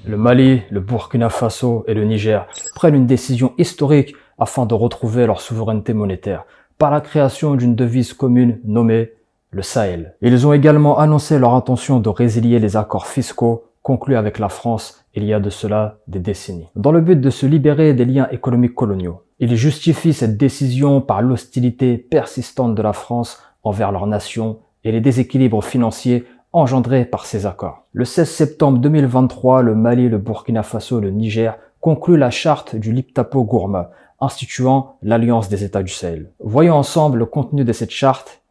Le Mali, le Burkina Faso et le Niger prennent une décision historique afin de retrouver leur souveraineté monétaire par la création d'une devise commune nommée le Sahel. Ils ont également annoncé leur intention de résilier les accords fiscaux conclus avec la France il y a de cela des décennies, dans le but de se libérer des liens économiques coloniaux. Ils justifient cette décision par l'hostilité persistante de la France envers leur nation et les déséquilibres financiers engendrés par ces accords. Le 16 septembre 2023, le Mali, le Burkina Faso et le Niger concluent la charte du Liptako-Gourma, instituant l'Alliance des États du Sahel. Voyons ensemble le contenu de cette charte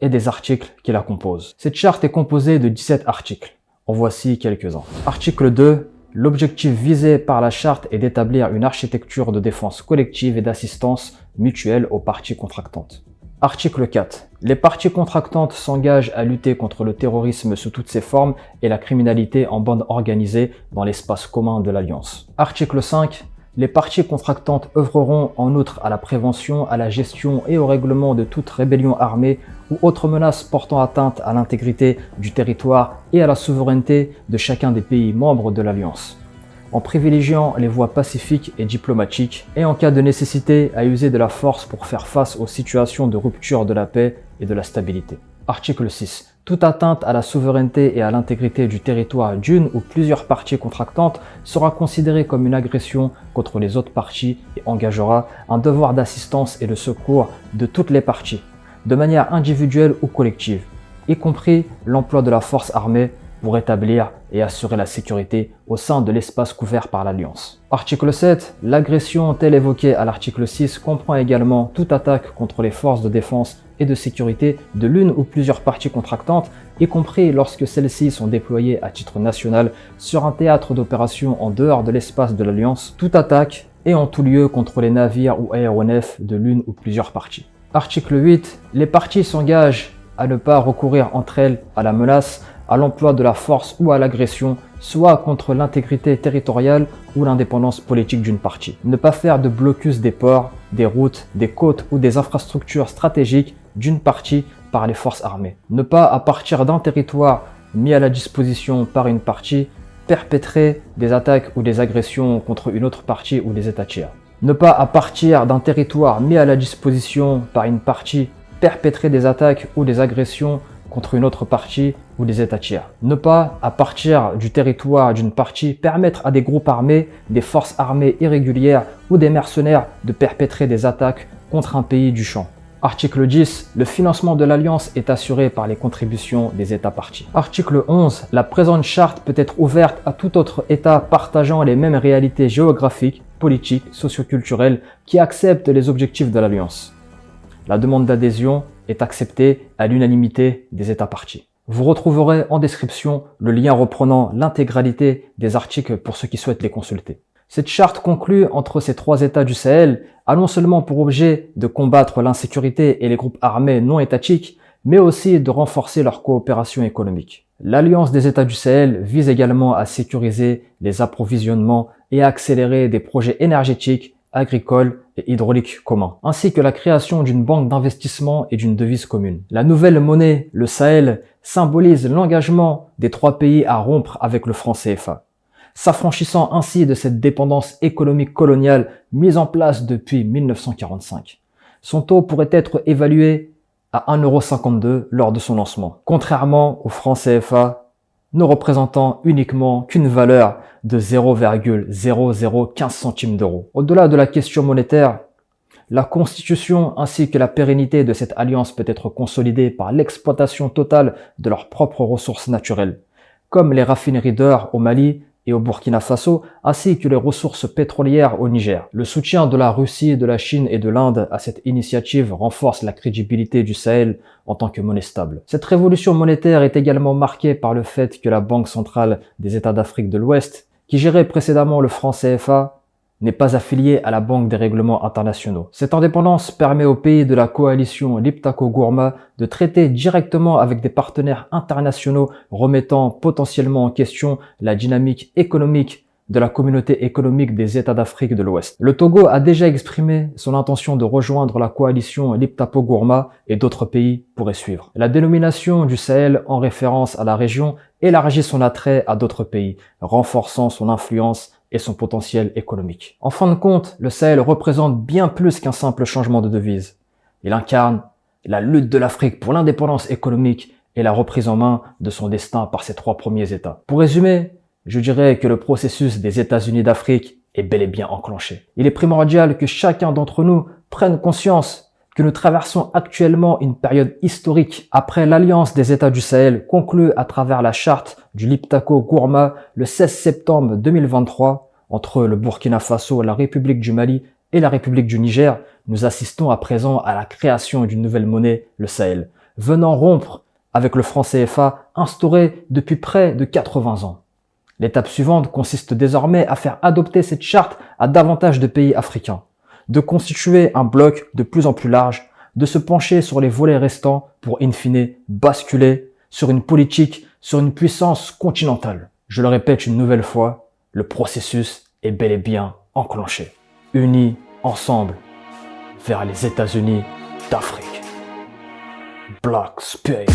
et des articles qui la composent. Cette charte est composée de 17 articles. En voici quelques-uns. Article 2. L'objectif visé par la charte est d'établir une architecture de défense collective et d'assistance mutuelle aux parties contractantes. Article 4. Les parties contractantes s'engagent à lutter contre le terrorisme sous toutes ses formes et la criminalité en bande organisée dans l'espace commun de l'Alliance. Article 5. Les parties contractantes œuvreront en outre à la prévention, à la gestion et au règlement de toute rébellion armée ou autre menace portant atteinte à l'intégrité du territoire et à la souveraineté de chacun des pays membres de l'Alliance, en privilégiant les voies pacifiques et diplomatiques et en cas de nécessité à user de la force pour faire face aux situations de rupture de la paix et de la stabilité. Article 6. Toute atteinte à la souveraineté et à l'intégrité du territoire d'une ou plusieurs parties contractantes sera considérée comme une agression contre les autres parties et engagera un devoir d'assistance et de secours de toutes les parties, de manière individuelle ou collective, y compris l'emploi de la force armée pour établir et assurer la sécurité au sein de l'espace couvert par l'Alliance. Article 7. L'agression telle évoquée à l'article 6 comprend également toute attaque contre les forces de défense et de sécurité de l'une ou plusieurs parties contractantes, y compris lorsque celles-ci sont déployées à titre national sur un théâtre d'opération en dehors de l'espace de l'Alliance, toute attaque et en tout lieu contre les navires ou aéronefs de l'une ou plusieurs parties. Article 8. Les parties s'engagent à ne pas recourir entre elles à la menace, à l'emploi de la force ou à l'agression, soit contre l'intégrité territoriale ou l'indépendance politique d'une partie. Ne pas faire de blocus des ports, des routes, des côtes ou des infrastructures stratégiques d'une partie par les forces armées. Ne pas, à partir d'un territoire mis à la disposition par une partie, perpétrer des attaques ou des agressions contre une autre partie ou des États tiers. Ne pas, à partir d'un territoire mis à la disposition par une partie, perpétrer des attaques ou des agressions contre une autre partie ou des États tiers. Ne pas, à partir du territoire d'une partie, permettre à des groupes armés, des forces armées irrégulières ou des mercenaires de perpétrer des attaques contre un pays du champ. Article 10. Le financement de l'Alliance est assuré par les contributions des États parties. Article 11. La présente charte peut être ouverte à tout autre État partageant les mêmes réalités géographiques, politiques, socioculturelles qui acceptent les objectifs de l'Alliance. La demande d'adhésion est acceptée à l'unanimité des États parties. Vous retrouverez en description le lien reprenant l'intégralité des articles pour ceux qui souhaitent les consulter. Cette charte conclue entre ces trois États du Sahel a non seulement pour objet de combattre l'insécurité et les groupes armés non étatiques, mais aussi de renforcer leur coopération économique. L'Alliance des États du Sahel vise également à sécuriser les approvisionnements et à accélérer des projets énergétiques, agricoles et hydrauliques communs, ainsi que la création d'une banque d'investissement et d'une devise commune. La nouvelle monnaie, le Sahel, symbolise l'engagement des trois pays à rompre avec le franc CFA, s'affranchissant ainsi de cette dépendance économique coloniale mise en place depuis 1945. Son taux pourrait être évalué à 1,52 € lors de son lancement, contrairement au franc CFA, ne représentant uniquement qu'une valeur de 0,0015 centimes d'euros. Au-delà de la question monétaire, la constitution ainsi que la pérennité de cette alliance peut être consolidée par l'exploitation totale de leurs propres ressources naturelles, comme les raffineries d'or au Mali et au Burkina Faso, ainsi que les ressources pétrolières au Niger. Le soutien de la Russie, de la Chine et de l'Inde à cette initiative renforce la crédibilité du Sahel en tant que monnaie stable. Cette révolution monétaire est également marquée par le fait que la Banque centrale des États d'Afrique de l'Ouest, qui gérait précédemment le franc CFA, n'est pas affiliée à la Banque des règlements internationaux. Cette indépendance permet aux pays de la coalition Liptako-Gourma de traiter directement avec des partenaires internationaux remettant potentiellement en question la dynamique économique de la communauté économique des États d'Afrique de l'Ouest. Le Togo a déjà exprimé son intention de rejoindre la coalition Liptako-Gourma et d'autres pays pourraient suivre. La dénomination du Sahel en référence à la région élargit son attrait à d'autres pays, renforçant son influence et son potentiel économique. En fin de compte, le Sahel représente bien plus qu'un simple changement de devise. Il incarne la lutte de l'Afrique pour l'indépendance économique et la reprise en main de son destin par ses 3 premiers États. Pour résumer, je dirais que le processus des États-Unis d'Afrique est bel et bien enclenché. Il est primordial que chacun d'entre nous prenne conscience que nous traversons actuellement une période historique après l'alliance des États du Sahel conclue à travers la charte du Liptako-Gourma le 16 septembre 2023 entre le Burkina Faso, la République du Mali et la République du Niger. Nous assistons à présent à la création d'une nouvelle monnaie, le Sahel, venant rompre avec le franc CFA instauré depuis près de 80 ans. L'étape suivante consiste désormais à faire adopter cette charte à davantage de pays africains, de constituer un bloc de plus en plus large, de se pencher sur les volets restants pour in fine basculer sur une politique, sur une puissance continentale. Je le répète une nouvelle fois, le processus est bel et bien enclenché. Unis ensemble vers les États-Unis d'Afrique. Black Spirit.